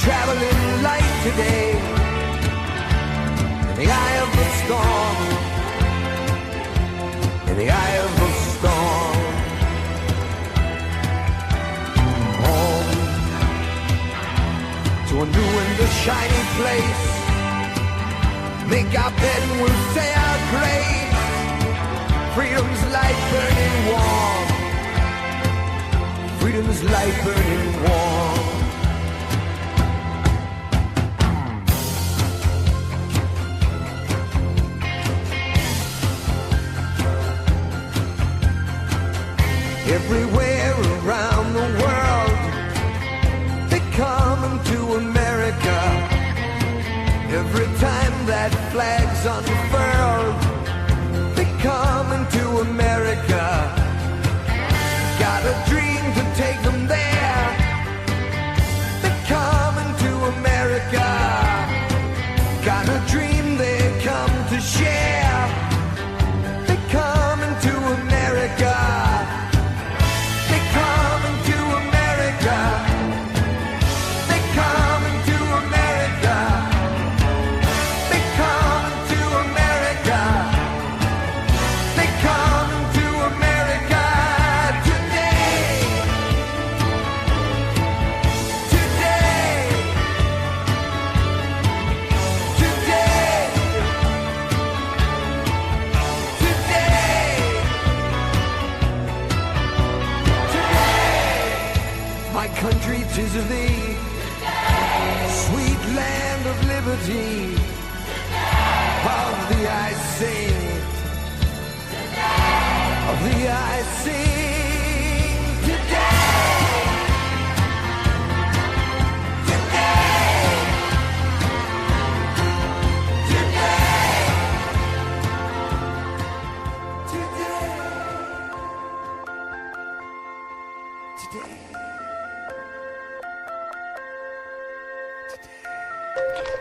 traveling light today in the eye of the storm, in the eye of the storm. Home to a new and a shiny place. Make our bed and we'll say our grace. Freedom's light burning warm. Freedom's light burning warm. Everywhere around the world, they're coming to America. Every time that flag's unfurled, they're coming to America. Got a dream to take them there. They're coming to America. Got a dream they come to share. They're coming to America. Country, 'tis of thee, sweet land of liberty, of thee I sing, of thee I sing today, today, today, today.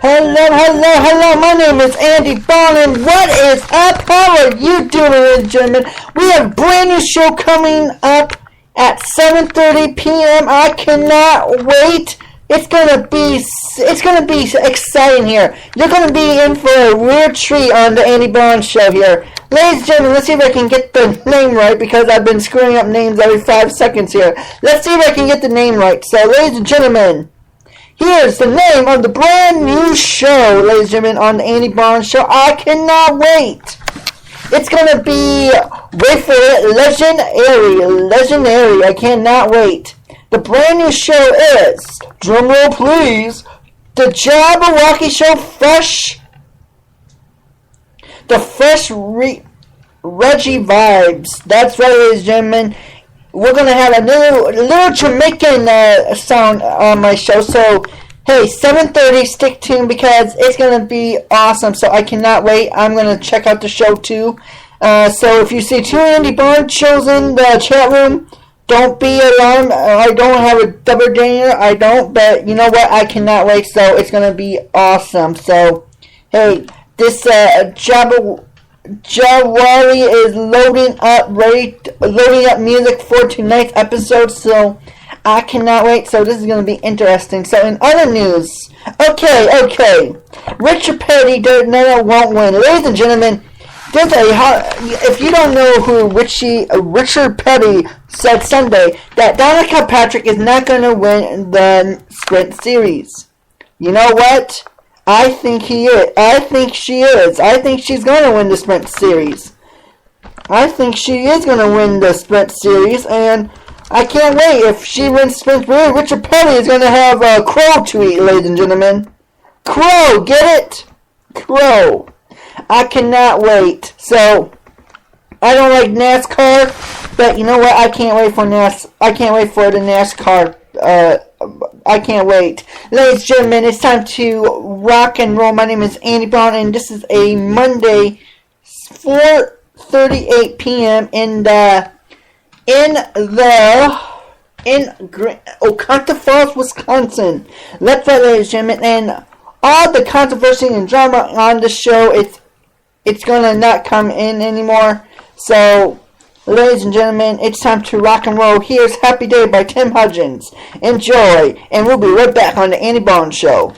Hello, my name is Andy Bond, and what is up? How are you doing, ladies and gentlemen? We have a brand new show coming up at 7:30 p.m. I cannot wait. It's gonna be exciting here. You're gonna be in for a weird treat on the Andy Bond show here. Ladies and gentlemen, let's see if I can get the name right, because I've been screwing up names every 5 seconds here. Let's see if I can get the name right. So, ladies and gentlemen, here's the name of the brand new show, ladies and gentlemen, on the Andy Barnes Show. I cannot wait. It's going to be, wait for it, legendary. I cannot wait. The brand new show is, drumroll please, the Jabberwocky Show Fresh, the Fresh Reggie Vibes. That's right, ladies and gentlemen. We're going to have a little Jamaican sound on my show. So, hey, 7:30, stick tuned because it's going to be awesome. So, I cannot wait. I'm going to check out the show too. So, if you see 2 Andy Barnes shows in the chat room, don't be alarmed. I don't have a double gainer. I don't. But you know what? I cannot wait. So, it's going to be awesome. So, hey, this Jawari is loading up music for tonight's episode, so I cannot wait. So this is going to be interesting. So in other news, okay, Richard Petty won't win. Ladies and gentlemen, if you don't know who Richard Petty said Sunday that Danica Kilpatrick is not going to win the sprint series. You know what? I think he is. I think she is. I think she's going to win the sprint series. I think she is going to win the sprint series, and I can't wait. If she wins sprint series, Richard Petty is going to have a crow to eat, ladies and gentlemen. Crow, get it? Crow. I cannot wait. So, I don't like NASCAR, but you know what? I can't wait for I can't wait for the NASCAR. I can't wait. Ladies and gentlemen, it's time to rock and roll. My name is Andy Brown, and this is a Monday, 4:38 p.m. in Oconto Falls, Wisconsin. That's right, ladies and gentlemen, and all the controversy and drama on the show, it's gonna not come in anymore. So, Ladies and gentlemen, it's time to rock and roll. Here's Happy Day by Tim Hudgens. Enjoy, and we'll be right back on the Andy Barnes Show.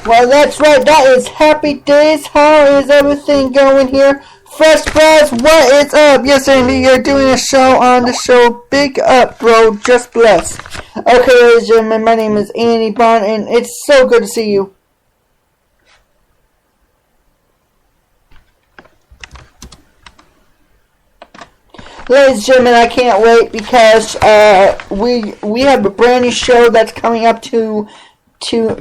Well, that's right, that is Happy Days. How is everything going here? Fresh Buzz, what is up? Yes, Andy, you're doing a show on the show. Big up, bro. Just bless. Okay, ladies and gentlemen, my name is Andy Barnes, and it's so good to see you. Ladies and gentlemen, I can't wait because we have a brand new show that's coming up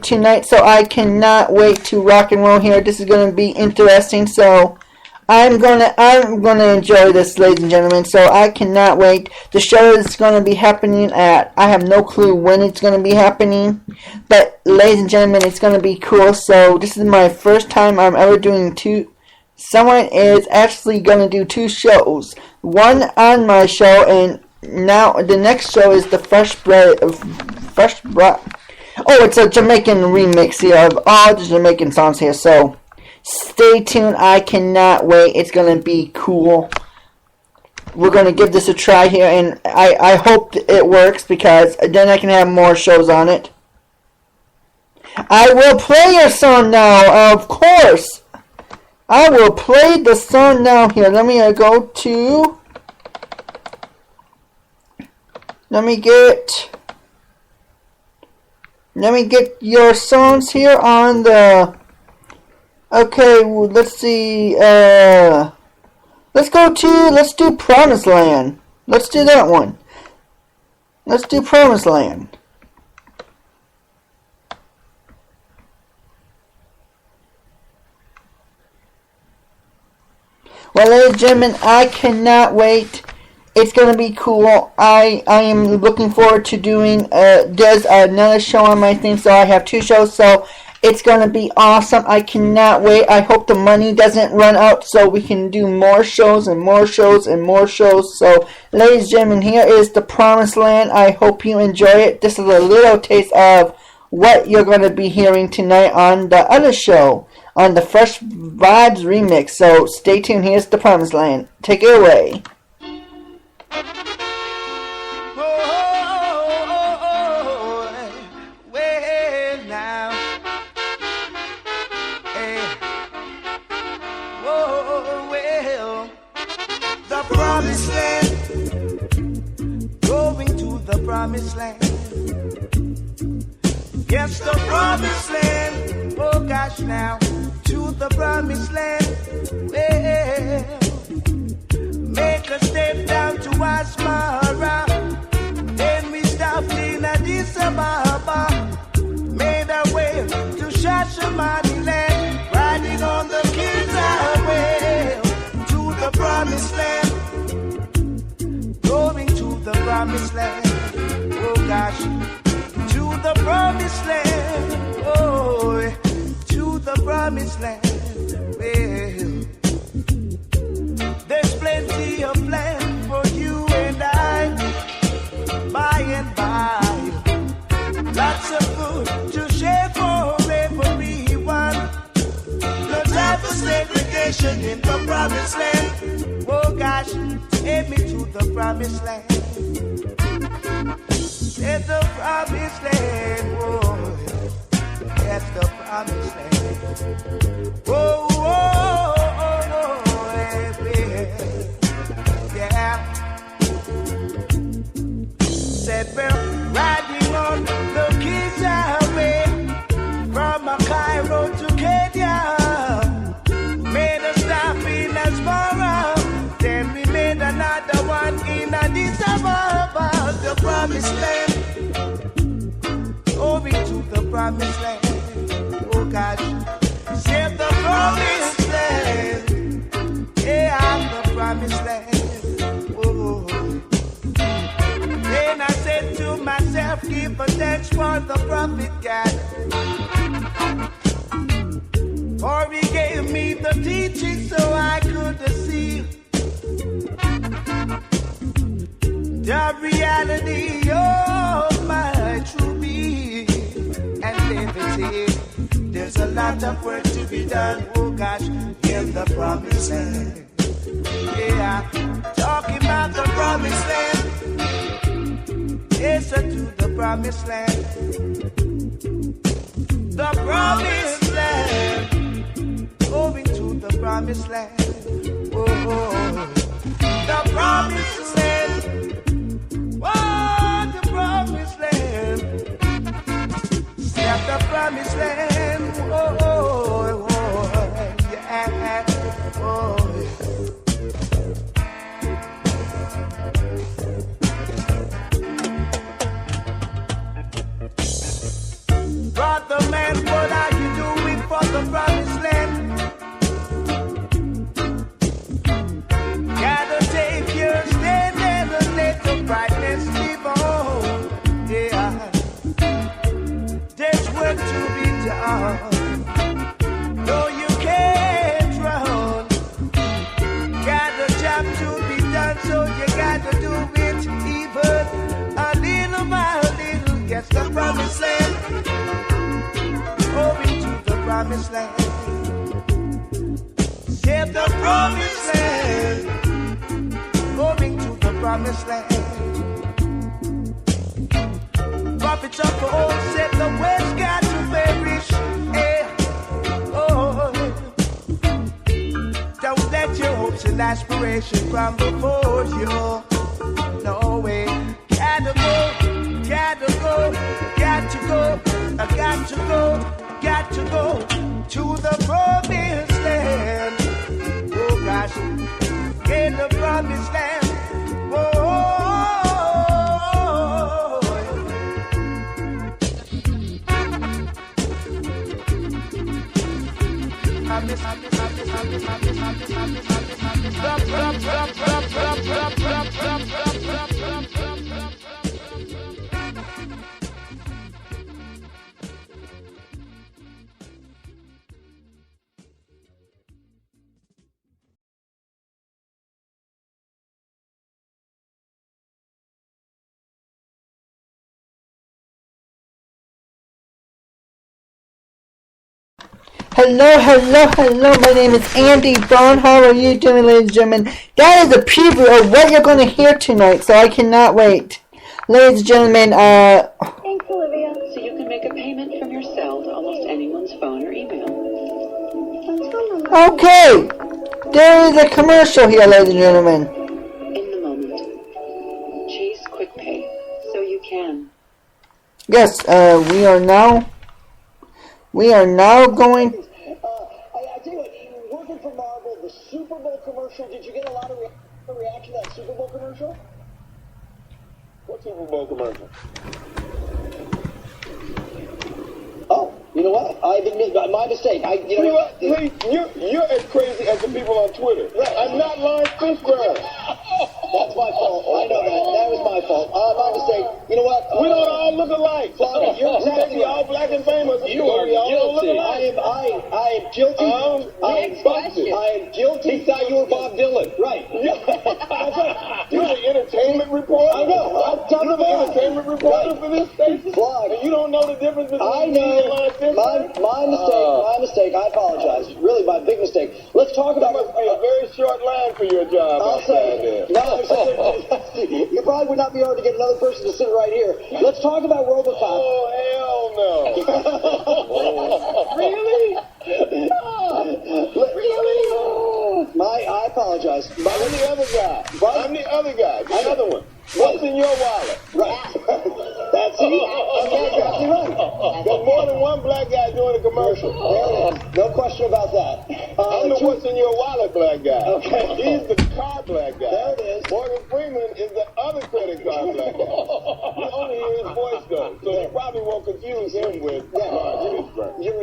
tonight, so I cannot wait to rock and roll here. This is going to be interesting, so I'm gonna enjoy this, ladies and gentlemen. So I cannot wait. The show is going to be happening at, I have no clue when it's going to be happening, but ladies and gentlemen, it's going to be cool. So this is my first time I'm ever doing someone is actually going to do two shows, one on my show, and now the next show is the Fresh Bread. Oh, it's a Jamaican remix here of all the Jamaican songs here, so stay tuned. I cannot wait. It's going to be cool. We're going to give this a try here, and I hope it works, because then I can have more shows on it. I will play your song now, of course. I will play the song now here. Let me go to... Let me get your songs here on the... Okay, let's see. Let's do Promised Land. Let's do that one. Let's do Promised Land. Well, ladies and gentlemen, I cannot wait. It's going to be cool. I am looking forward to doing there's another show on my thing, so I have 2 shows, so it's going to be awesome. I cannot wait. I hope the money doesn't run out so we can do more shows and more shows and more shows. So, ladies and gentlemen, here is The Promised Land. I hope you enjoy it. This is a little taste of what you're going to be hearing tonight on the other show, on the Fresh Vibes remix. So, stay tuned. Here's The Promised Land. Take it away. Promised land. Yes, the promised land. Oh gosh, now to the promised land. Well, make a step down to Asmara. Then we stopped in Addis Ababa. Made our way to Shashamani land. Riding on the King's Highway to the promised land. Going to the promised land. Oh gosh, to the promised land, oh, to the promised land. Well, there's plenty of land for you and I, by and by. Lots of food to share for everyone. No time for segregation in the promised land. Oh gosh, take me to the promised land. It's the promised land, whoa. That's the promised land. Whoa, whoa, whoa, yeah. Said we're riding on the King's Highway from Cairo to Kenya. Made a stop in Asmara, then we made another one in Addis Ababa. The promised land. Going to the promised land. Oh gosh, save the promised land. Yeah, I'm the promised land. Oh. Then I said to myself, give a thanks for the prophet God. For he gave me the teaching so I could see the reality of my true being. And liberty. There's a lot of work to be done, oh gosh, in the promised land. Yeah, talking about the promised land. Yes, to the promised land. The promised land. Going to the promised land. Oh, the promised land. Oh, the promised land. Step the promised land. Oh, oh, oh, yeah. Oh, brother man, what are you doing for the promised land? Gotta take your stand and let the brightness live on. Yeah, there's work to be done. No, you can't run. Got a job to be done, so you gotta do it even a little by little. Gets the promised land. Going to the promised land. Save the promised land. Going to the promised land. Prophets of old said the West got to perish. Oh, don't let your hopes and aspirations come before you. No way. Gotta go, gotta go, got to go. I got to go to the promised land. Oh gosh, in the promised land. Oh. Hello, my name is Andy Bone. How are you doing, ladies and gentlemen? That is a preview of what you're going to hear tonight, so I cannot wait. Ladies and gentlemen, Thanks, Olivia. So you can make a payment from your cell to almost anyone's phone or email. okay. There is a commercial here, ladies and gentlemen. In the moment. Chase Quick Pay, so you can. Yes, we are now going... I tell you what, working for Marvel, the Super Bowl commercial, did you get a lot of reaction to that Super Bowl commercial? What Super Bowl commercial? Oh, you know what? I've admitted my mistake. You know what? Please, you're as crazy as the people on Twitter. Right. I'm not Lawrence Fishburne. That's my fault. I know that. That was my fault. My mistake. You know what? We don't all look alike. Flavia, you're You may exactly be all black and famous. You are we all don't look guilty. alike. I am guilty. I am busted. I am guilty. He thought you were Bob Dylan. Right. That's right. You're the entertainment reporter. I know. I'm talking You're the about entertainment reporter for this station. Vlog. And you don't know the difference between I me and Lawrence know. Fishburne? My mistake. I apologize. Really, my big mistake. Let's talk That about. must be a very short line for your job. I'll say. No, you probably would not be able to get another person to sit right here. Let's talk about RoboCop. Oh, hell no. Really? I apologize. I'm the other guy. I'm the other guy. The other one. What's in your wallet? Right. That's it. Okay, exactly right. There's more than one black guy doing a commercial. There it is. No question about that. I'm the what's in your wallet black guy. Okay. He's the car black guy. There it is. Morgan Freeman is the other credit card black guy. You only hear his voice though, so you probably won't confuse him with Lawrence Fishburne. You're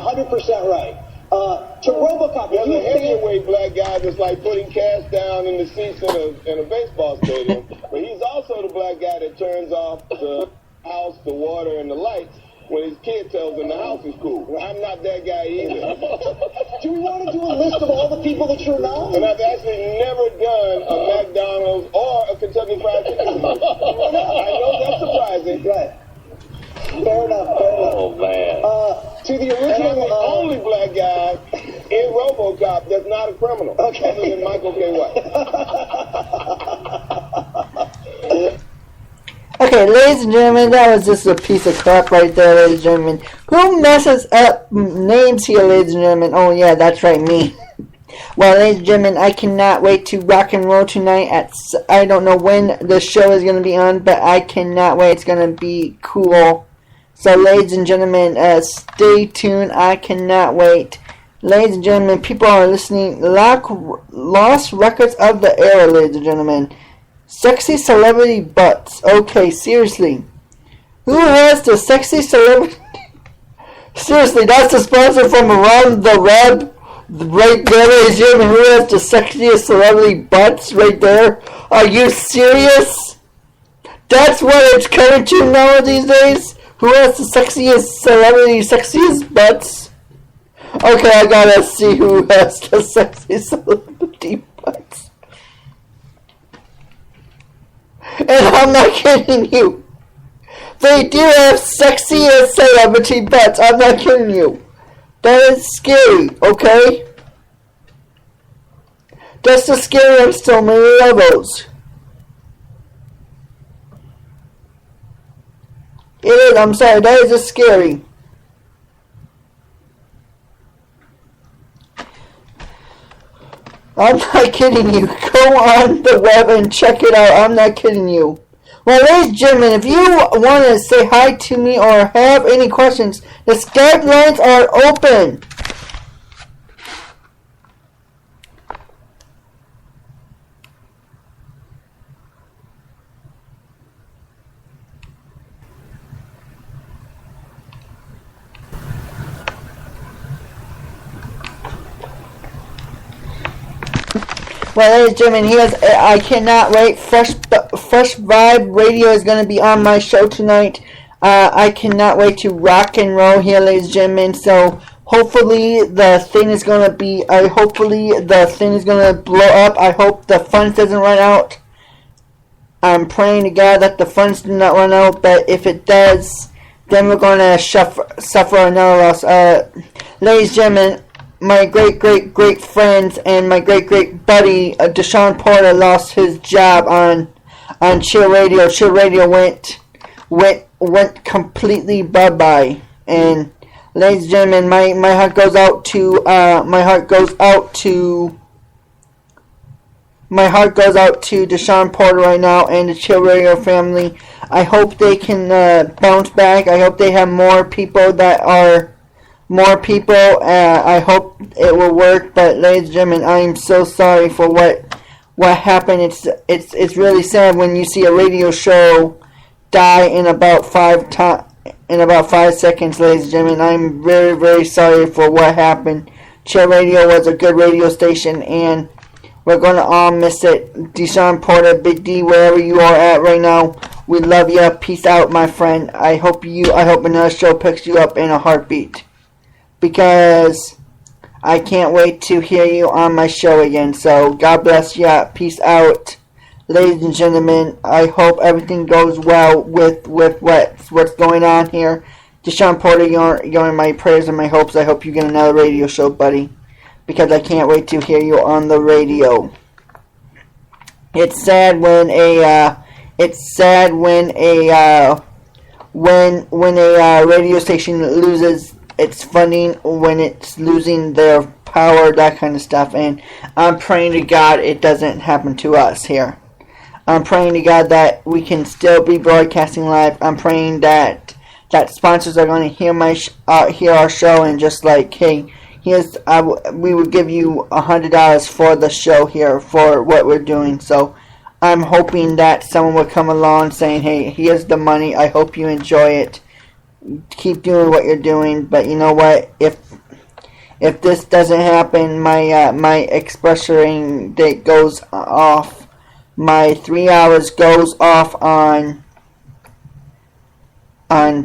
100% right. To RoboCop, There's you a think heavyweight black guy that's like putting cash down in the seats in a baseball stadium, but he's also the black guy that turns off the house, the water, and the lights when his kid tells him the house is cool. I'm not that guy either. do we want to do a list of all the people that you're not? And I've actually never done a McDonald's or a Kentucky Fried Chicken commercial. I know that's surprising. Right. Fair enough. Oh, man. To the And I'm original. the only black guy in RoboCop that's not a criminal, Okay. other than Michael K. White. Okay, ladies and gentlemen, that was just a piece of crap right there, ladies and gentlemen. Who messes up names here, ladies and gentlemen? Oh, yeah, that's right, me. Well, ladies and gentlemen, I cannot wait to rock and roll tonight. I don't know when the show is going to be on, but I cannot wait. It's going to be cool. So, ladies and gentlemen, stay tuned. I cannot wait. Ladies and gentlemen, people are listening. Lost Records of the Era, ladies and gentlemen. Sexy celebrity butts. Okay, seriously. Who has the sexy celebrity... Seriously, that's the sponsor from Around the Web. Right there, ladies and gentlemen. Who has the sexiest celebrity butts right there? Are you serious? That's what it's coming to now these days? Who has the sexiest butts? Okay, I gotta see who has the sexiest celebrity butts. And I'm not kidding you. They do have sexiest celebrity butts. I'm not kidding you. That is scary, okay? That's the scary on so many levels. It is, I'm sorry, that is just scary. I'm not kidding you. Go on the web and check it out. I'm not kidding you. Well, ladies and gentlemen, if you want to say hi to me or have any questions, the Skype lines are open. Well, ladies and gentlemen, I cannot wait. Fresh Vibe Radio is going to be on my show tonight. I cannot wait to rock and roll here, ladies and gentlemen. So hopefully the thing is going to be. Hopefully the thing is going to blow up. I hope the funds doesn't run out. I'm praying to God that the funds do not run out. But if it does, then we're going to suffer another loss. Ladies and gentlemen, my great friends and my great buddy Deshaun Porter lost his job on Chill Radio. Chill Radio went completely bye-bye. And ladies and gentlemen, my heart goes out to Deshaun Porter right now and the Chill Radio family. I hope they can bounce back. I hope they have more people. I hope it will work. But ladies and gentlemen, I am so sorry for what happened. It's really sad when you see a radio show die in about 5 seconds, ladies and gentlemen. I'm very, very sorry for what happened. Chill Radio was a good radio station, and we're going to all miss it. Deshaun Porter, Big D, wherever you are at right now, we love you. Peace out, my friend. I hope another show picks you up in a heartbeat, because I can't wait to hear you on my show again. So God bless you. Peace out. Ladies and gentlemen, I hope everything goes well with what's going on here. Deshaun Porter, you're in my prayers and my hopes. I hope you get another radio show, buddy, because I can't wait to hear you on the radio. It's sad when a radio station loses its funding, when it's losing their power, that kind of stuff. And I'm praying to God it doesn't happen to us here. I'm praying to God that we can still be broadcasting live. I'm praying that sponsors are going to hear our show and just like, hey, we will give you $100 for the show here for what we're doing. So I'm hoping that someone will come along saying, hey, here's the money. I hope you enjoy it. Keep doing what you're doing. But you know what? If this doesn't happen, my express ring date goes off. My 3 hours goes off on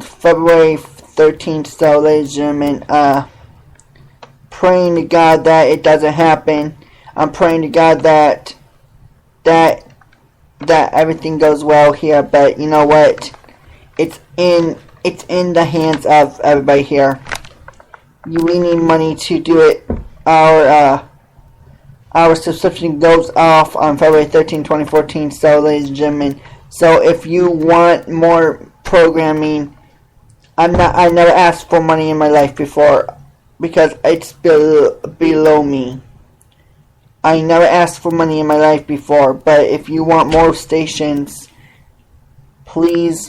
February 13th. So, ladies and gentlemen, praying to God that it doesn't happen. I'm praying to God that everything goes well here. But you know what? It's in the hands of everybody here. We need money to do it. Our subscription goes off on February 13, 2014. So, ladies and gentlemen, so if you want more programming, I never asked for money in my life before, because it's below me. I never asked for money in my life before, but if you want more stations, please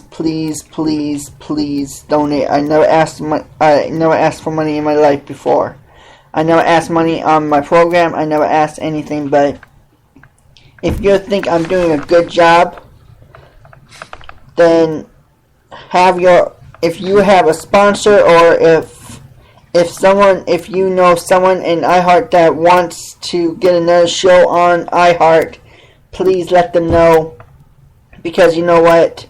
donate. I never asked for money in my life before. I never asked money on my program. I never asked anything. But if you think I'm doing a good job, then if you have a sponsor, or if you know someone in iHeart that wants to get another show on iHeart, please let them know. Because you know what?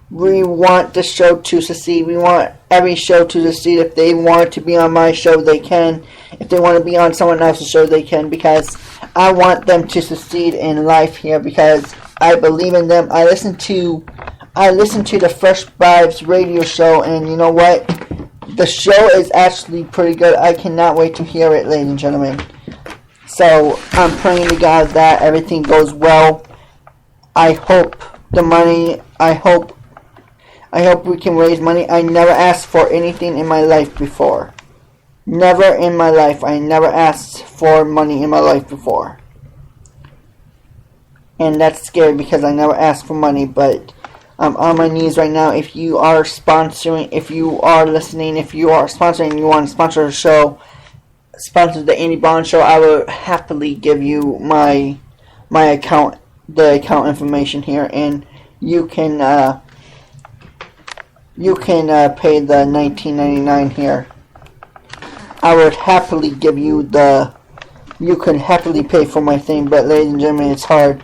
We want the show to succeed. We want every show to succeed. If they want to be on my show, they can. If they want to be on someone else's show, they can. Because I want them to succeed in life here. Because I believe in them. I listen to the Fresh Vibes radio show, and you know what? The show is actually pretty good. I cannot wait to hear it, ladies and gentlemen. So I'm praying to God that everything goes well. I hope we can raise money. I never asked for anything in my life before. Never in my life. I never asked for money in my life before. And that's scary because I never asked for money, but I'm on my knees right now. If you are sponsoring, if you are listening, if you are sponsoring, you want to sponsor the show, sponsor the Andy Bond Show, I will happily give you my account, the account information here, and you can pay the $19.99 here. I would happily give you the you could happily pay for my thing, but ladies and gentlemen, it's hard.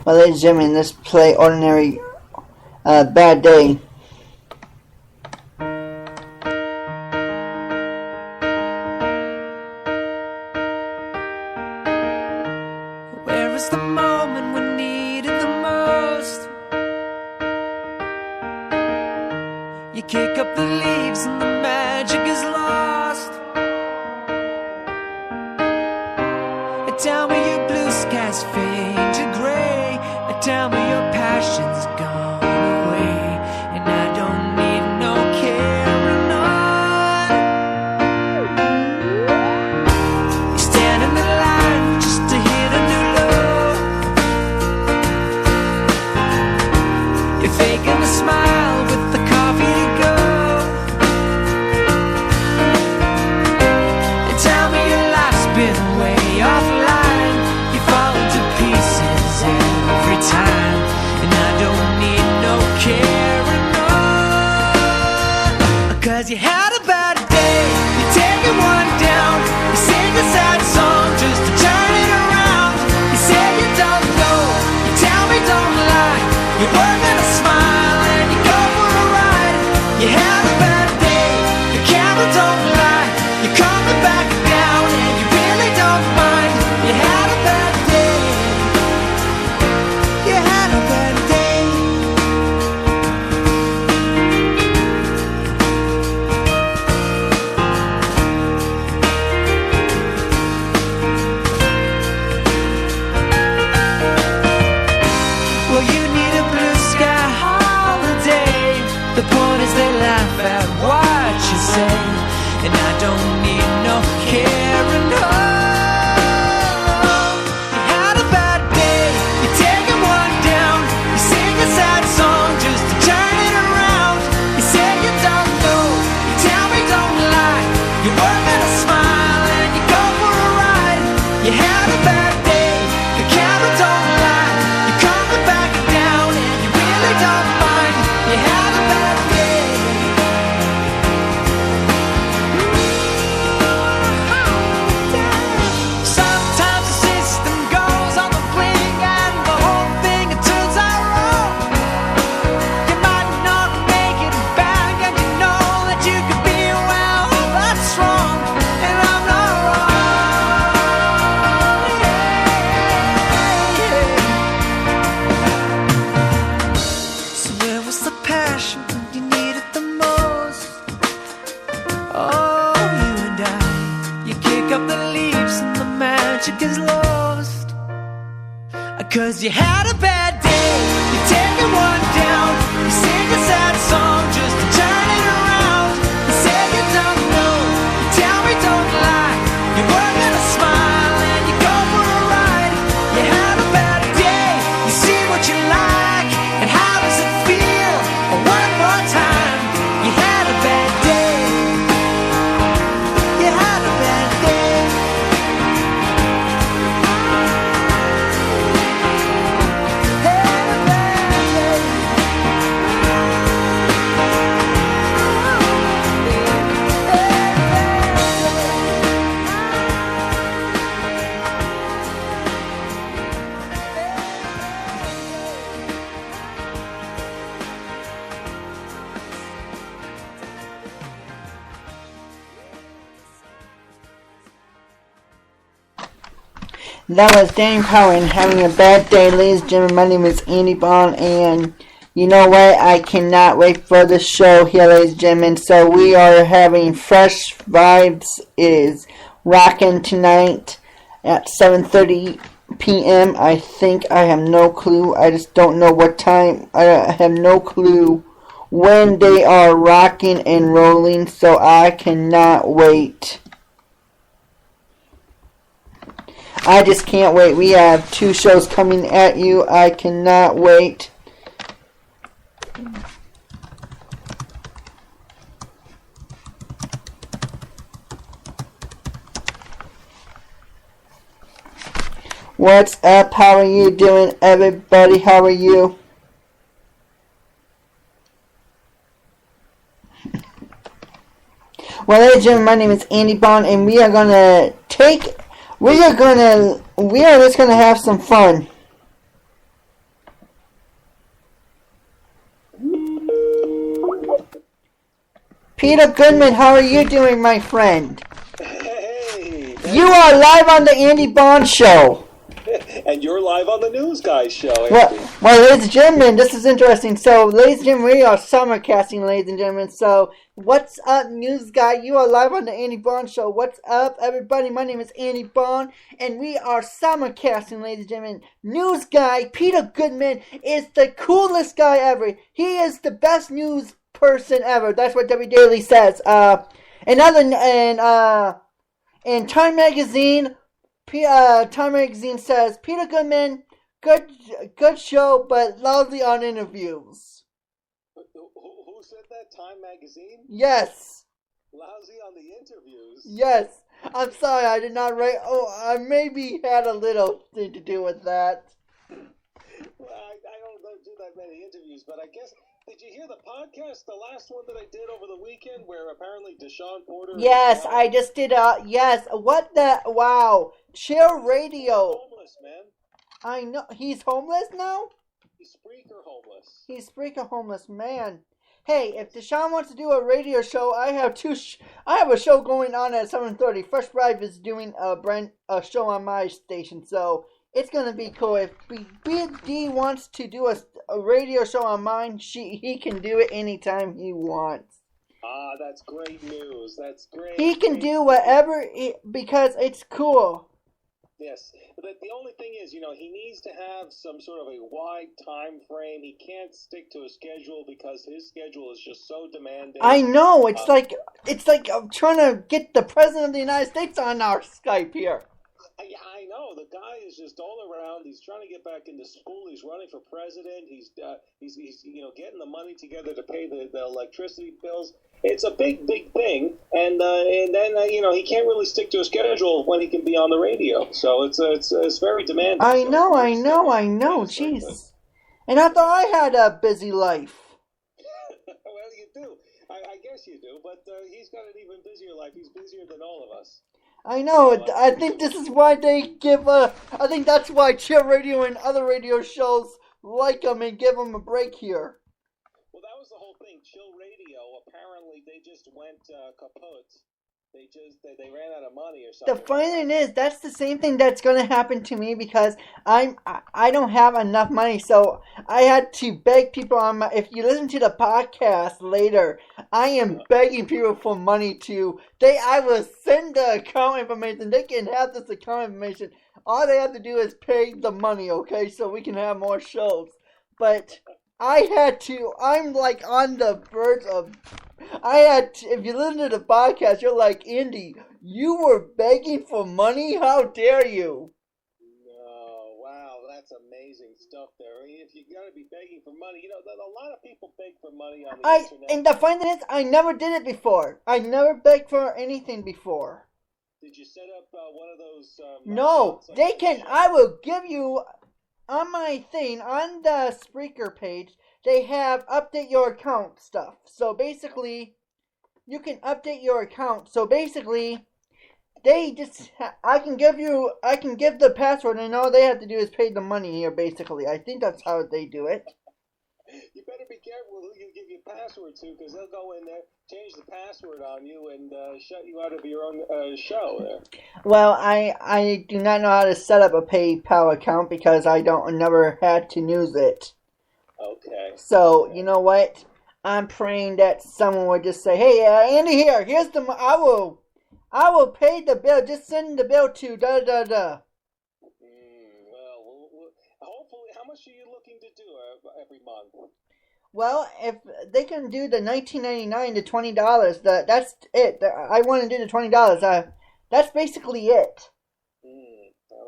Well, ladies and gentlemen, let's play Ordinary Bad Day. Where is the moment we need it the most? You kick up the leaves and the magic is lost. Tell me your blue skies fade to gray. Tell me your passion's gone away, and I don't need no carrying on. You stand in the line just to hit a new low. You're faking a smile with the coffee to go. And tell me your life's been way offline. You fall into pieces every time, and I don't need no carrying on. 'Cause you had a bad day, you take it one down. You sing a sad song just to turn it around. You say you don't know, you tell me don't lie. You work at a smile and you go for a ride. You had a bad day, the camera don't lie. You're coming back down and you really don't mind. You had a bad day. You had a bad day. Well, you need a blue sky holiday. The point is they laugh at what you say, and I don't need no carrying on. You had a bad day, you're taking one down. You sing a sad song just to turn it around. You say you don't know, you tell me don't lie. You work at a smile and you go for a ride. You had a bad day, the camera don't lie. You're coming back down and you really don't mind. You had a bad day. Sometimes the system goes on the blink and the whole thing it turns out wrong. You might not make it back and you know that you could be well, that's wrong, and I'm not wrong. So where was the passion when you needed the most? Oh, you and I, you kick up the leaves and the magic is lost. 'Cause you had a bad day, you take it one down. You sing a sad song just to turn it around. You say you don't know, you tell me don't lie. You work at a smile and you go for a ride. You had a bad day, you see what you like, and how does it feel? One more time, you had a bad day. You had a bad day. Had a bad day. That was Danny Power and Having a Bad Day, ladies and gentlemen. My name is Andy Bond, and you know what? I cannot wait for the show here, ladies and gentlemen. So we are having Fresh Vibes is rocking tonight at 7:30 p.m. I think. I have no clue. I just don't know what time. I have no clue when they are rocking and rolling, so I cannot wait. I just can't wait. We have 2 shows coming at you. I cannot wait. What's up? How are you doing, everybody? How are you? Well, ladies and gentlemen, my name is Andy Bond, and we are just gonna have some fun. Peter Goodman, how are you doing, my friend? Hey! You are live on the Andy Bond Show. And you're live on the News Guys show, Andy. Well, ladies and gentlemen, this is interesting. So, ladies and gentlemen, we are summercasting, ladies and gentlemen. So, what's up, News Guy? You are live on the Andy Bond Show. What's up, everybody? My name is Andy Bond, and we are summercasting, ladies and gentlemen. News Guy, Peter Goodman, is the coolest guy ever. He is the best news person ever. That's what W Daily says. In Time Magazine, Time Magazine says, Peter Goodman, good show, but lousy on interviews. Who said that? Time Magazine? Yes. Lousy on the interviews? Yes. I'm sorry, I did not write. Oh, I maybe had a little thing to do with that. Well, I don't do that many interviews, but I guess, did you hear the podcast, the last one that I did over the weekend, where apparently Deshaun Porter... Yes, I just did, yes. What the, wow. Chill Radio. He's homeless, man. I know, he's homeless now? He's Spreaker homeless. He's Spreaker homeless, man. Hey, if Deshaun wants to do a radio show, I have I have a show going on at 7:30. Fresh Bribe is doing a show on my station, so it's gonna be cool. If BD wants to do a radio show on mine, he can do it anytime he wants. Ah, that's great news. That's great. He can do whatever because it's cool. Yes, but the only thing is, he needs to have some sort of a wide time frame. He can't stick to a schedule because his schedule is just so demanding. I know. It's like I'm trying to get the President of the United States on our Skype here. I know. The guy is just all around. He's trying to get back into school. He's running for president. He's getting the money together to pay the electricity bills. It's a big thing, and then he can't really stick to a schedule when he can be on the radio. So it's very demanding. I know. Jeez, and I thought I had a busy life. Well, you do. I guess you do, but he's got an even busier life. He's busier than all of us. I know. I think this is why they give I think that's why Chill Radio and other radio shows like him and give him a break here. Well, that was the whole thing. Chill Radio, apparently, they just went kaput. They ran out of money or something. The funny thing is, that's the same thing that's going to happen to me because I don't have enough money, so I had to beg people on my. If you listen to the podcast later, I am begging people for money I will send the account information. They can have this account information. All they have to do is pay the money, okay, so we can have more shows. But I'm like on the verge of. If you listen to the podcast, you're like, Andy, you were begging for money? How dare you? No, wow, that's amazing stuff there. I mean, if you gotta be begging for money, a lot of people beg for money on the internet. And the funny thing is, I never did it before. I never begged for anything before. Did you set up one of those? No, they can. I will give you on my thing on the Spreaker page. They have update your account stuff. So basically, you can update your account. So basically, I can give the password, and all they have to do is pay the money here. Basically, I think that's how they do it. You better be careful who you give your password to, because they'll go in there, change the password on you, and shut you out of your own show there. Well, I do not know how to set up a PayPal account because I never had to use it. Okay. So, you know what? I'm praying that someone would just say, hey, Andy, here's the, I will pay the bill, just send the bill to da-da-da. Well, hopefully, how much are you looking to do every month? Well, if they can do the $19.99 to $20, that's it. I want to do the $20. That's basically it.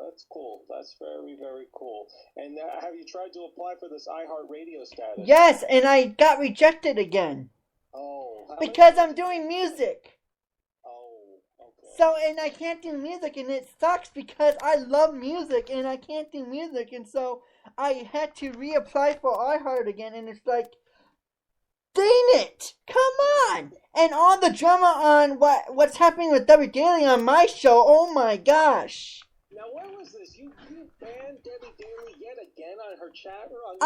That's cool. That's very, very cool. And have you tried to apply for this iHeartRadio status? Yes, and I got rejected again. Oh. Because I'm doing music. Oh, okay. So, and I can't do music, and it sucks because I love music, and I can't do music, and so I had to reapply for iHeart again, and it's like, dang it! Come on! And all the drama on what's happening with Debbie Daly on my show, oh my gosh! Now, where was this? You banned Debbie Daly yet again on her chat room?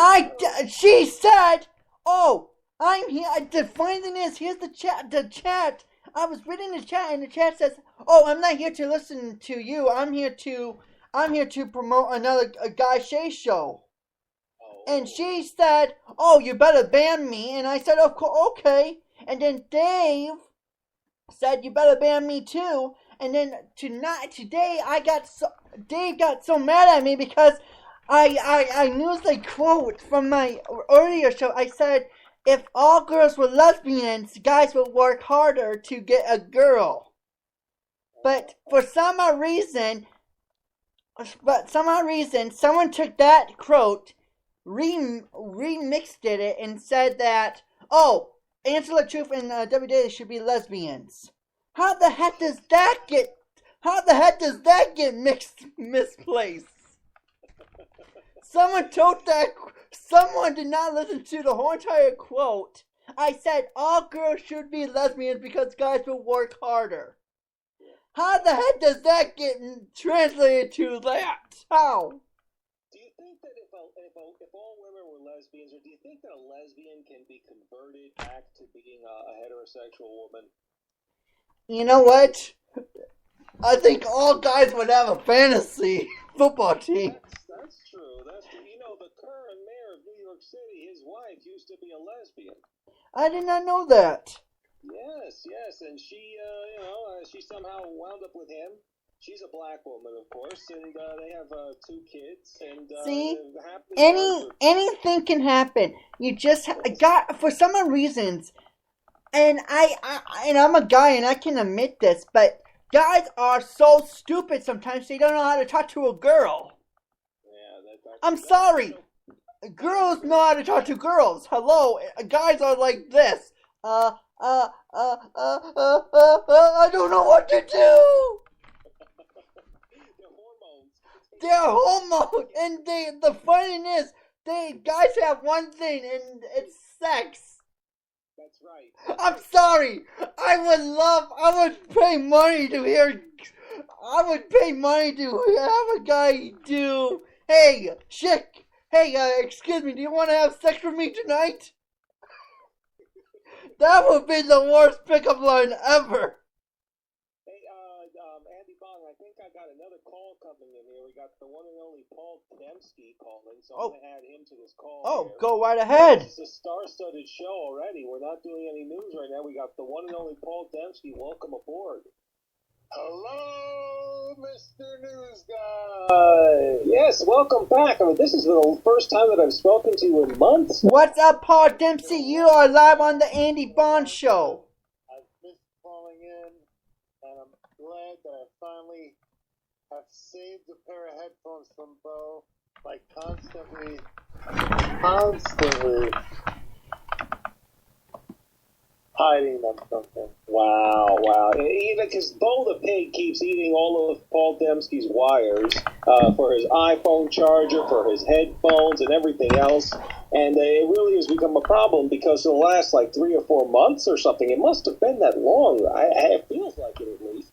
She said, oh, I'm here, the funny thing is, here's the chat, I was reading the chat, and the chat says, oh, I'm not here to listen to you, I'm here to promote a Guy Shay show. And she said, oh, you better ban me. And I said, okay. And then Dave said, you better ban me too. And then today, Dave got so mad at me because I used a quote from my earlier show. I said, if all girls were lesbians, guys would work harder to get a girl. But for some odd reason, someone took that quote, remixed it and said that, oh, Angela Truth and Debbie Daly should be lesbians. How the heck does that get misplaced? Someone did not listen to the whole entire quote. I said all girls should be lesbians because guys will work harder. How the heck does that get translated to that? How? Do you think that if all women were lesbians, or do you think that a lesbian can be converted back to being a heterosexual woman? You know what? I think all guys would have a fantasy football team. That's true. You know, the current mayor of New York City, his wife used to be a lesbian. I did not know that. Yes, and she, she somehow wound up with him. She's a black woman, of course, and they have 2 kids. And see, anything can happen. You just got for some reasons, and I'm a guy, and I can admit this, but guys are so stupid sometimes they don't know how to talk to a girl. Yeah, I'm sorry. Girls know how to talk to girls. Hello, guys are like this. I don't know what to do. They're hormones, and the funny thing is, guys have one thing, and it's sex. That's right. I'm sorry. I would pay money to have a guy do, hey, chick, excuse me, do you want to have sex with me tonight? That would be the worst pickup line ever. Hey, Andy Bong, I think I got another call coming in here. We got the one and only Paul Dembski calling, so I'm going to add him to this call. Oh, here. Go right ahead. It's a star-studded show already. We're not doing any news right now. We got the one and only Paul Dembski. Welcome aboard. Hello, Mr. News Guy. Yes, welcome back. I mean, this is the first time that I've spoken to you in months. What's up, Paul Dempsey? You are live on the Andy Bond Show. I've missed calling in, and I'm glad that I finally have saved a pair of headphones from Bo by constantly hiding them from him. Wow. Because Bo the Pig keeps eating all of Paul Dembski's wires for his iPhone charger, for his headphones, and everything else. And it really has become a problem because in the last, 3 or 4 months or something, it must have been that long. It feels like it at least.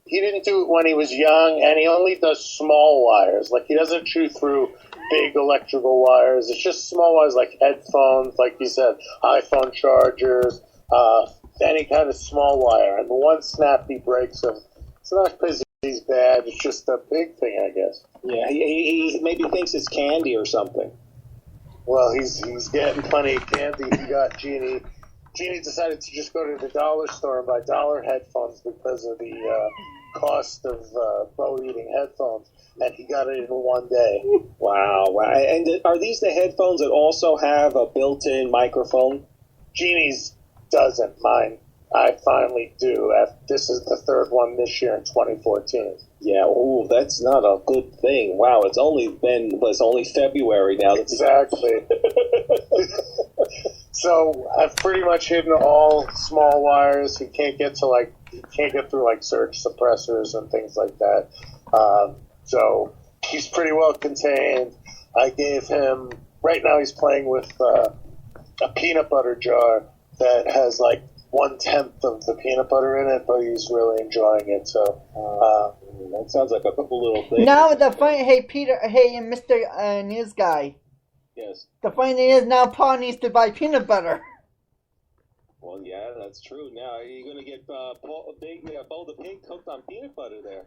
He didn't do it when he was young, and he only does small wires. He doesn't chew through big electrical wires. It's just small wires like headphones, like you said, iPhone chargers, any kind of small wire. And the one snap he breaks them. It's not because he's bad. It's just a big thing, I guess. Yeah, he maybe thinks it's candy or something. Well, he's getting plenty of candy. He got Jeannie. Jeannie decided to just go to the dollar store and buy dollar headphones because of the cost of Bo eating headphones, and he got it in one day. Wow. And are these the headphones that also have a built-in microphone? Jeannie's doesn't. Mine, I finally do. This is the third one this year in 2014. Yeah, that's not a good thing. Wow, it's only February now. Exactly. So I've pretty much hidden all small wires. He can't get to can't get through like surge suppressors and things like that. So he's pretty well contained. I gave him, right now he's playing with a peanut butter jar that has like 1/10 of the peanut butter in it, but he's really enjoying it. So that sounds like a couple little things. Now the funny, hey Peter, hey Mr. News Guy. Yes. The funny thing is now Paul needs to buy peanut butter. Well, yeah, that's true. Now you're gonna get Bo the Pig cooked on peanut butter there.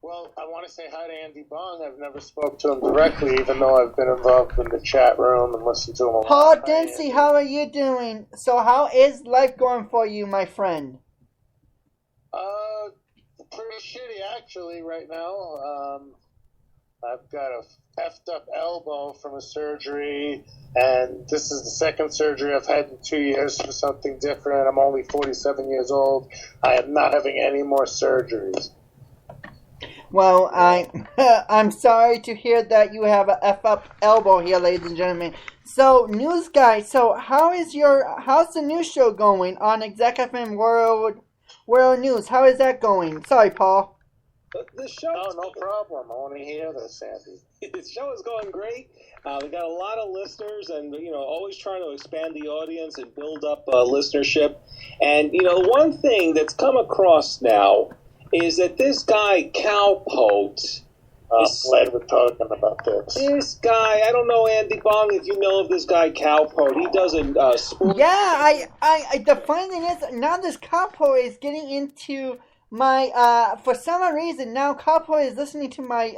Well, I want to say hi to Andy Bong. I've never spoke to him directly, even though I've been involved in the chat room and listened to him a lot. Paul Dempsey, how are you doing? So how is life going for you, my friend? Pretty shitty actually right now. I've got a effed up elbow from a surgery, and this is the second surgery I've had in 2 years for something different. I'm only 47 years old. I am not having any more surgeries. Well, I'm sorry to hear that you have a F up elbow here, ladies and gentlemen. So, news guy, so how's the news show going on Exec FM World News? How is that going? Sorry, Paul. The show. Oh, no problem. I want to hear this, Andy. The show is going great. We got a lot of listeners, and always trying to expand the audience and build up listenership. And one thing that's come across now is that this guy Cowpote. Glad we're talking about this. This guy, I don't know, Andy Bong, if you know of this guy Cowpote. He doesn't sport. Yeah, the funny thing is now this Cowpote is getting into my for some reason now Cowpote is listening to my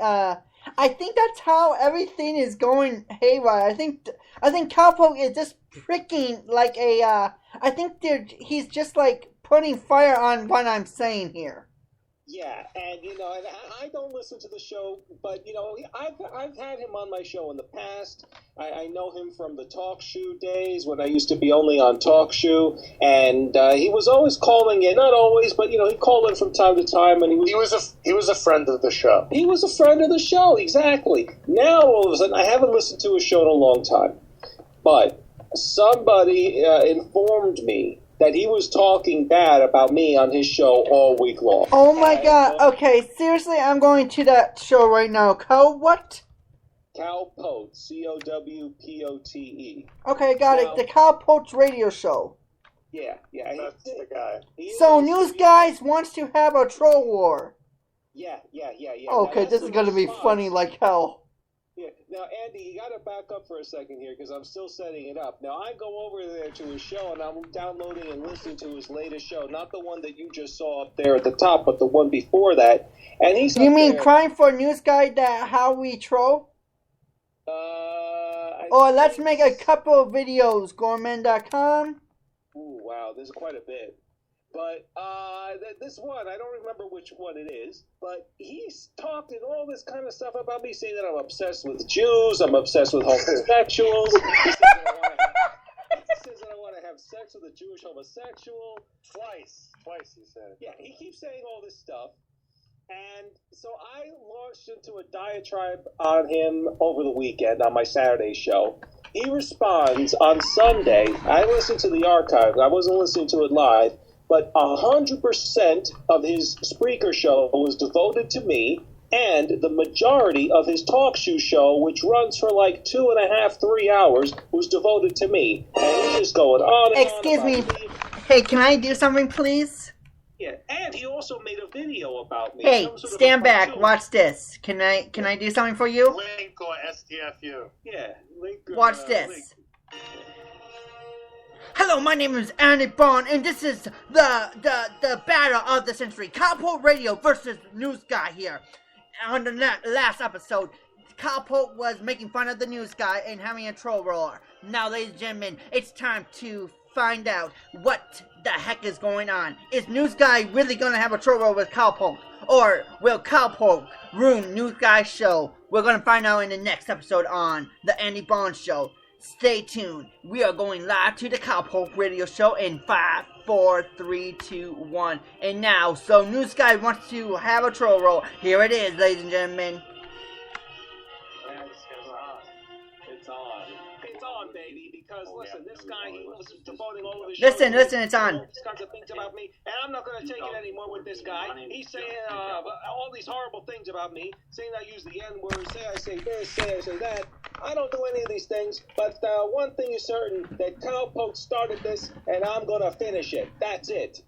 I think that's how everything is going haywire. I think Cowpote is just pricking like a I think he's just like putting fire on what I'm saying here. Yeah, and and I don't listen to the show, but I've had him on my show in the past. I know him from the Talk Shoe days when I used to be only on Talk Shoe, and he was always calling in. Not always, but he called in from time to time, and he was a friend of the show. He was a friend of the show, exactly. Now all of a sudden, I haven't listened to his show in a long time, but somebody informed me that he was talking bad about me on his show all week long. Oh my god, okay, seriously, I'm going to that show right now. What? Cowpote, Cowpote. Okay, got it, the Cowpote radio show. Yeah, that's the guy. So, News Guys wants to have a troll war. Yeah. Okay, this is going to be funny like hell. Yeah. Now, Andy, you got to back up for a second here because I'm still setting it up. Now, I go over there to his show, and I'm downloading and listening to his latest show. Not the one that you just saw up there at the top, but the one before that. And he's You mean Crime for News Guy, that how we troll? Let's make a couple of videos. Gorman.com. Ooh, wow, there's quite a bit. But this one, I don't remember which one it is, but he's talking all this kind of stuff about me, saying that I'm obsessed with Jews, I'm obsessed with homosexuals. He says that I want to have sex with a Jewish homosexual. Twice, he said. Yeah, he keeps saying all this stuff. And so I launched into a diatribe on him over the weekend on my Saturday show. He responds on Sunday. I listened to the archive. I wasn't listening to it live. But 100% of his Spreaker show was devoted to me, and the majority of his Talk show, which runs for like 2.5, 3 hours, was devoted to me. And he's just going on and Excuse on. me. Hey, can I do something, please? Yeah, and he also made a video about me. Hey, stand back. Watch this. Can I do something for you? Link or STFU. Yeah, link. Watch this. Link. Hello, my name is Andy Bond, and this is the battle of the century. Cowpote Radio versus News Guy here. On the last episode, Cowpote was making fun of the News Guy and having a troll roar. Now, ladies and gentlemen, it's time to find out what the heck is going on. Is News Guy really going to have a troll roar with Cowpote? Or will Cowpote ruin News Guy's show? We're going to find out in the next episode on The Andy Bond Show. Stay tuned. We are going live to the Cowpote Radio Show in 5, 4, 3, 2, 1. And now, so News Guy wants to have a troll roll. Here it is, ladies and gentlemen. It's on, baby, because listen, this guy, he was devoting all of his Listen, shows listen, it's on. all these kinds of things about me, and I'm not going to take it anymore with this guy. He's saying all these horrible things about me, saying I use the N-word, say I say this, say I say that. I don't do any of these things, but one thing is certain, that Cowpoke started this, and I'm going to finish it. That's it.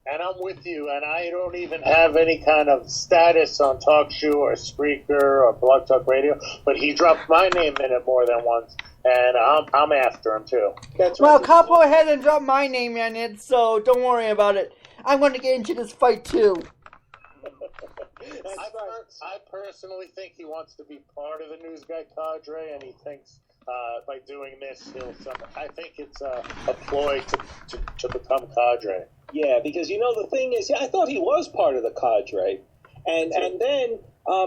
And I'm with you, and I don't even have any kind of status on TalkShoe or Spreaker or Blog Talk Radio, but he dropped my name in it more than once, and I'm after him too. That's Well, right. Capo hasn't dropped my name in it, so don't worry about it. I'm going to get into this fight too. I personally think he wants to be part of the news guy cadre, and he thinks by doing this, I think it's a ploy to become cadre. Yeah, because the thing is, I thought he was part of the cadre, and then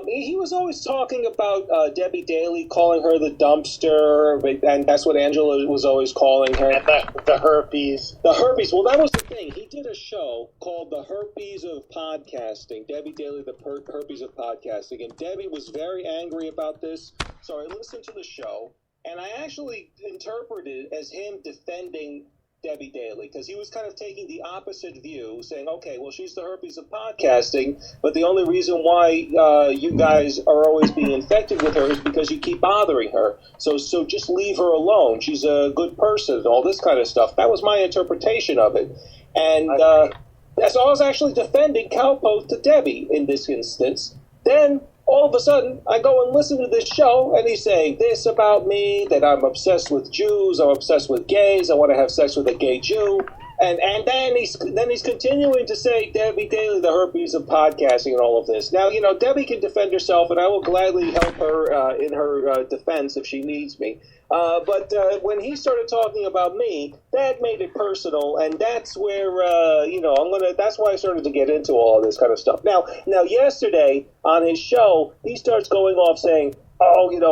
he was always talking about Debbie Daly, calling her the dumpster, and that's what Angela was always calling her. And the herpes. The herpes. Well, that was the thing. He did a show called The Herpes of Podcasting. Debbie Daly, the Herpes of Podcasting, and Debbie was very angry about this. So I listened to the show, and I actually interpreted it as him defending Debbie Daly, because he was kind of taking the opposite view, saying, okay, well, she's the herpes of podcasting, but the only reason why you guys are always being infected with her is because you keep bothering her. So just leave her alone. She's a good person, all this kind of stuff. That was my interpretation of it. And so I was actually defending Cowpoke to Debbie in this instance. Then all of a sudden, I go and listen to this show, and he's saying this about me, that I'm obsessed with Jews, I'm obsessed with gays, I want to have sex with a gay Jew. And then he's continuing to say Debbie Daly, the herpes of podcasting, and all of this. Now, Debbie can defend herself, and I will gladly help her in her defense if she needs me. But when he started talking about me, that made it personal, and that's where that's why I started to get into all of this kind of stuff. Now, yesterday on his show, he starts going off saying,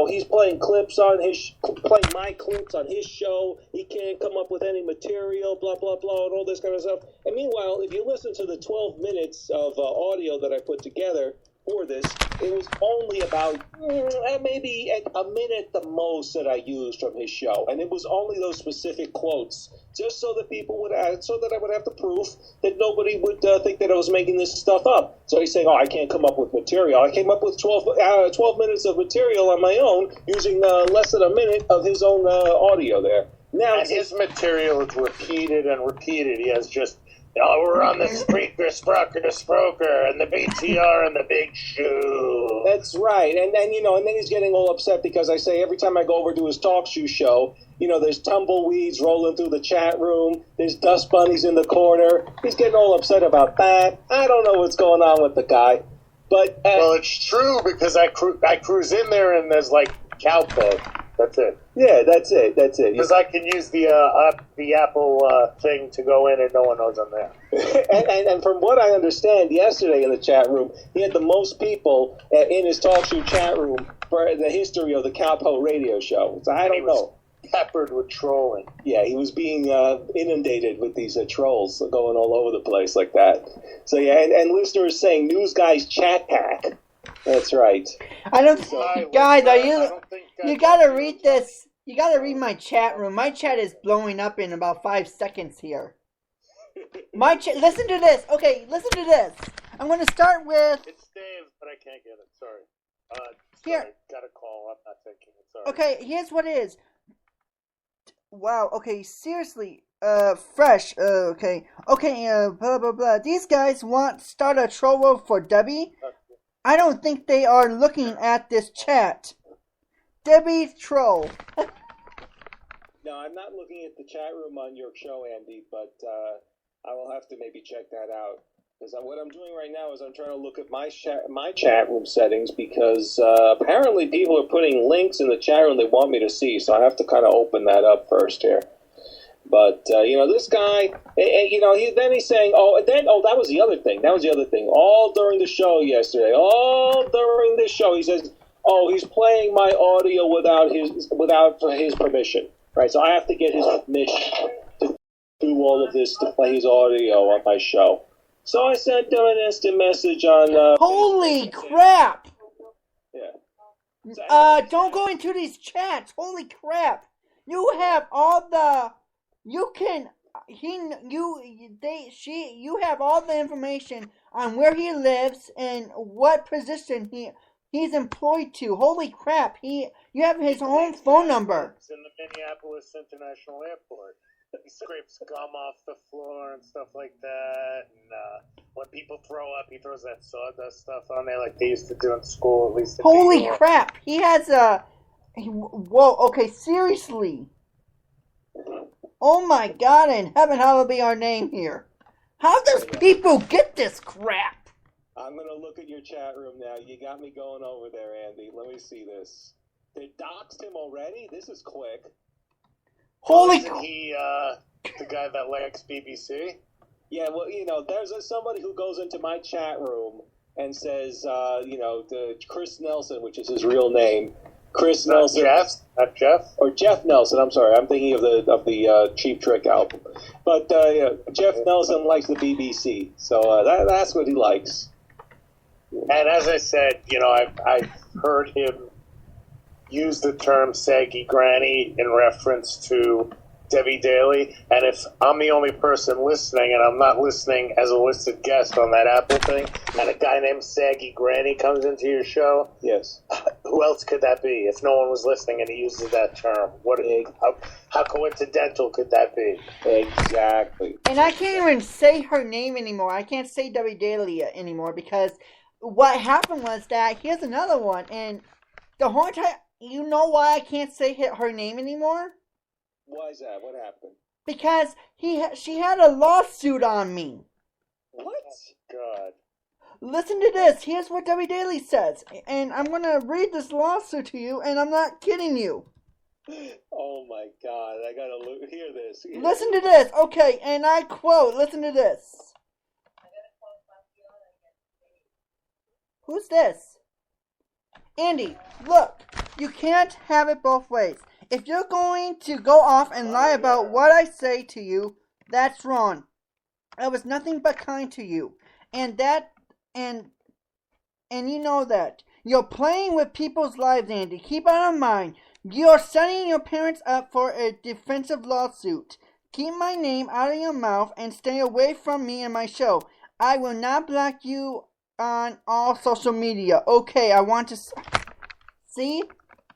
he's playing playing my clips on his show. He can't come up with any material, blah, blah, blah, and all this kind of stuff. And meanwhile, if you listen to the 12 minutes of audio that I put together for this, it was only about maybe a minute the most that I used from his show. And it was only those specific quotes, just so that people would so that I would have the proof that nobody would think that I was making this stuff up. So he's saying, I can't come up with material. I came up with 12 minutes of material on my own using less than a minute of his own audio there. Now, and his material is repeated and repeated. He has just, we're on the Spreaker, and the BTR, and the big shoe. That's right. And then, and then he's getting all upset because I say every time I go over to his TalkShoe show, there's tumbleweeds rolling through the chat room. There's dust bunnies in the corner. He's getting all upset about that. I don't know what's going on with the guy. But well, it's true, because I cruise in there and there's like Cowpoke. That's it. Yeah, that's it. Because I can use the Apple thing to go in and no one knows I'm there. and from what I understand, yesterday in the chat room, he had the most people in his TalkShoe chat room for the history of the Cowpoke radio show. So I don't know. Peppered with trolling. Yeah, he was being inundated with these trolls going all over the place like that. So yeah, and listeners saying news guys chat pack. That's right. Guys, you gotta read this. You gotta read my chat room. My chat is blowing up in about 5 seconds here. Listen to this. Okay, listen to this. I'm gonna start with. It's Dave, but I can't get it. Sorry. Here. Got a call. I'm not thinking it. Sorry. Okay, here's what it is. Wow. Okay, seriously. Fresh. Okay. Blah blah blah. These guys want to start a troll war for Debbie. I don't think they are looking at this chat. Debbie troll. No, I'm not looking at the chat room on your show, Andy, but I will have to maybe check that out. Because what I'm doing right now is I'm trying to look at my chat room settings, because apparently people are putting links in the chat room they want me to see, so I have to kind of open that up first here. But, this guy, he's saying, that was the other thing. All during the show yesterday, he says, he's playing my audio without his permission. Right, so I have to get his permission to do all of this, to play his audio on my show. So I sent him an instant message on... Holy crap! Yeah. Don't go into these chats. Holy crap! You have all the. You have all the information on where he lives and what position he's employed to. Holy crap! You have his own phone number. In the Minneapolis International Airport. He scrapes gum off the floor and stuff like that. And when people throw up, he throws that sawdust stuff on there like they used to do in school, at least. Holy crap! He has a... Whoa, okay, seriously. Oh my God in heaven, hallowed be our name here. How does people get this crap? I'm going to look at your chat room now. You got me going over there, Andy. Let me see this. They doxed him already? This is quick. Holy crap. Isn't he the guy that likes BBC? Yeah, well, there's somebody who goes into my chat room and says, Chris Nelson, which is his real name. Chris Nelson. Not Jeff? Or Jeff Nelson, I'm sorry. I'm thinking of the Cheap Trick album. But Jeff Nelson likes the BBC, so that's what he likes. And as I said, I've heard him use the term saggy granny in reference to Debbie Daly, and if I'm the only person listening and I'm not listening as a listed guest on that Apple thing, and a guy named Saggy Granny comes into your show, yes, who else could that be if no one was listening and he uses that term? How coincidental could that be? Exactly. And I can't even say her name anymore. I can't say Debbie Daly anymore because what happened was that here's another one, and the whole time, you know why I can't say her name anymore? Why is that? What happened? Because she had a lawsuit on me. What? God. Listen to this. Here's what Debbie Daly says. And I'm going to read this lawsuit to you, and I'm not kidding you. Oh my God. I got to hear this. Listen to this. Okay, and I quote. Listen to this. Who's this? Andy, look. You can't have it both ways. If you're going to go off and lie about what I say to you, that's wrong. I was nothing but kind to you. And you know that. You're playing with people's lives, Andy. Keep that in mind. You're setting your parents up for a defensive lawsuit. Keep my name out of your mouth and stay away from me and my show. I will not block you on all social media. Okay, I want to... See?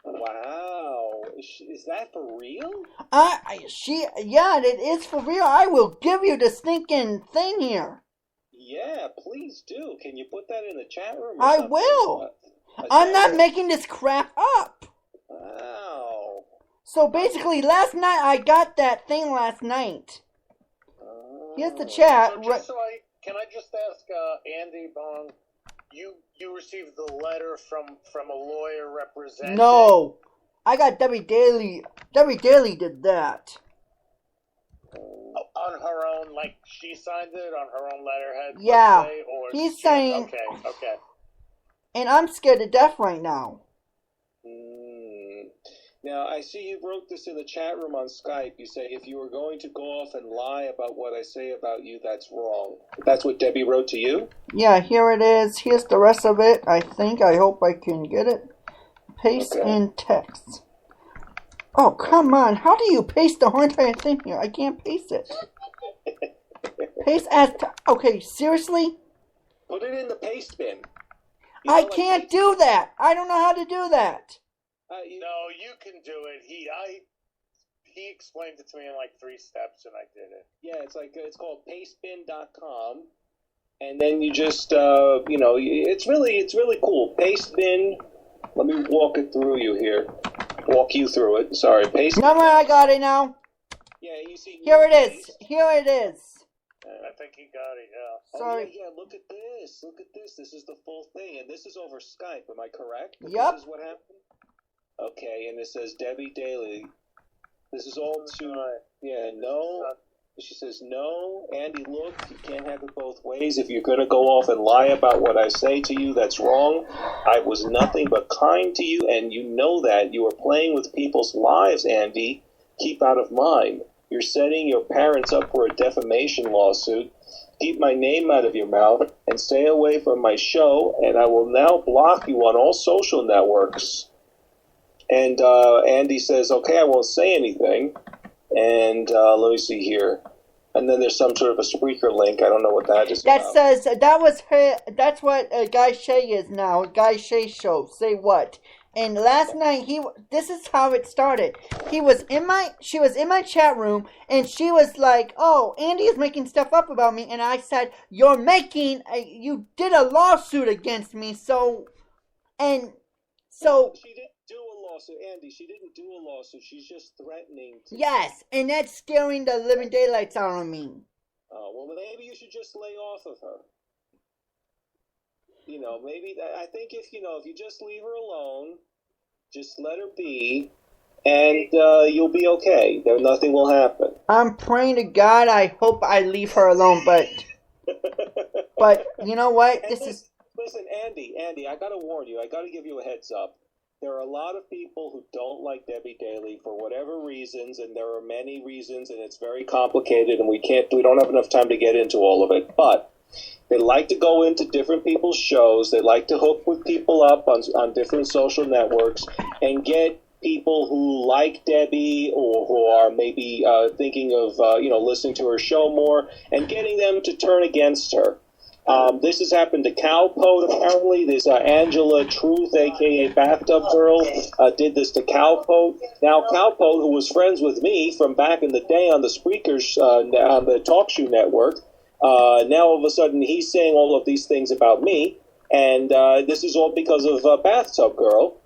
Wow. Is that for real? Yeah, it is for real. I will give you the stinking thing here. Yeah, please do. Can you put that in the chat room? I will. I'm not making this crap up. Wow. So basically, last night, I got that thing last night. Here's the chat. So can I just ask Andy Bong, you received the letter from a lawyer representing... No. I got Debbie Daly. Debbie Daly did that. On her own, like she signed it on her own letterhead? Yeah. Say, or he's saying... Okay. And I'm scared to death right now. Now, I see you wrote this in the chat room on Skype. You say, if you were going to go off and lie about what I say about you, that's wrong. That's what Debbie wrote to you? Yeah, here it is. Here's the rest of it, I think. I hope I can get it. Paste in text. Oh, come on. How do you paste the whole entire thing here? I can't paste it. Paste as... Okay, seriously? Put it in the paste bin. I can't do that. I don't know how to do that. No, you can do it. He explained it to me in like 3 steps, and I did it. Yeah, it's called pastebin.com, and then you just it's really cool. Pastebin. Let me walk you through it. Sorry, paste. No, I got it now. Yeah, you see. Here it is. Here it is. I think he got it. Yeah. Sorry. Oh, yeah. Look at this. This is the full thing, and this is over Skype. Am I correct? Yep. This is what happened. Okay, and it says Debbie Daly. This is all no. She says, no, Andy, look, you can't have it both ways. If you're going to go off and lie about what I say to you, that's wrong. I was nothing but kind to you, and you know that. You are playing with people's lives, Andy. Keep out of mine. You're setting your parents up for a defamation lawsuit. Keep my name out of your mouth and stay away from my show, and I will now block you on all social networks. And Andy says, okay, I won't say anything. And let me see here. And then there's some sort of a Spreaker link. I don't know what that is That about. says, that was her, that's what Guy Shay is now. Guy Shay show. Say what? And last night, this is how it started. She was in my chat room, and she was like, oh, Andy is making stuff up about me. And I said, you did a lawsuit against me, so. She didn't do a lawsuit, Andy. She didn't do a lawsuit. She's just threatening. Yes, and that's scaring the living daylights out of me. Oh, well, maybe you should just lay off of her. Maybe I think if you just leave her alone, just let her be, and you'll be okay. Nothing will happen. I'm praying to God. I hope I leave her alone, but you know what? Listen, Andy. I gotta warn you. I gotta give you a heads up. There are a lot of people who don't like Debbie Daly for whatever reasons, and there are many reasons, and it's very complicated, and we don't have enough time to get into all of it. But they like to go into different people's shows. They like to hook with people up on different social networks and get people who like Debbie or who are maybe thinking of listening to her show more and getting them to turn against her. This has happened to Cowpote, apparently. This Angela Truth, a.k.a. Bathtub Girl, did this to Cowpote. Now, Cowpote, who was friends with me from back in the day on the Spreakers, on the Talk Show Network, now all of a sudden he's saying all of these things about me, and this is all because of Bathtub Girl.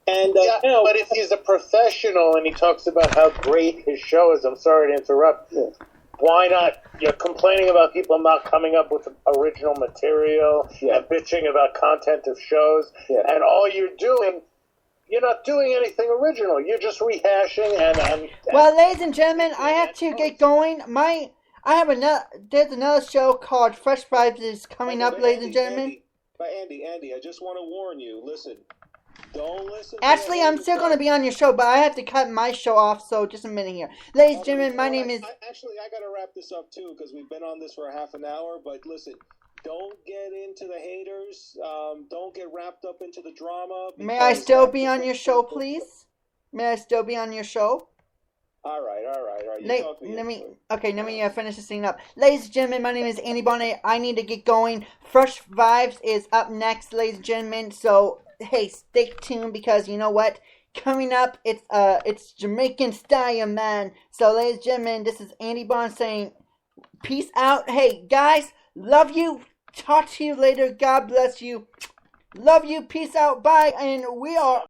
And but if he's a professional and he talks about how great his show is, I'm sorry to interrupt. Yeah. Why not? You're complaining about people not coming up with original material and bitching about content of shows, and all you're not doing anything original. You're just rehashing and well, ladies and gentlemen, I have to get going. There's another show called Fresh Vibes is coming up, ladies and gentlemen. Andy, I just want to warn you. Listen, don't listen. Actually, I'm still going to be on your show, but I have to cut my show off, so just a minute here. Ladies and gentlemen, my name is... I got to wrap this up, too, because we've been on this for a half an hour, but listen, don't get into the haters. Don't get wrapped up into the drama. May I still be on your show, please? May I still be on your show? All right. Let me finish this thing up. Ladies and gentlemen, my name is Andy Bonnet. I need to get going. Fresh Vibes is up next, ladies and gentlemen, so... Hey, stay tuned because you know what? Coming up, it's Jamaican style, man. So, ladies and gentlemen, this is Andy Bond saying, peace out. Hey, guys, love you. Talk to you later. God bless you. Love you. Peace out. Bye. And we are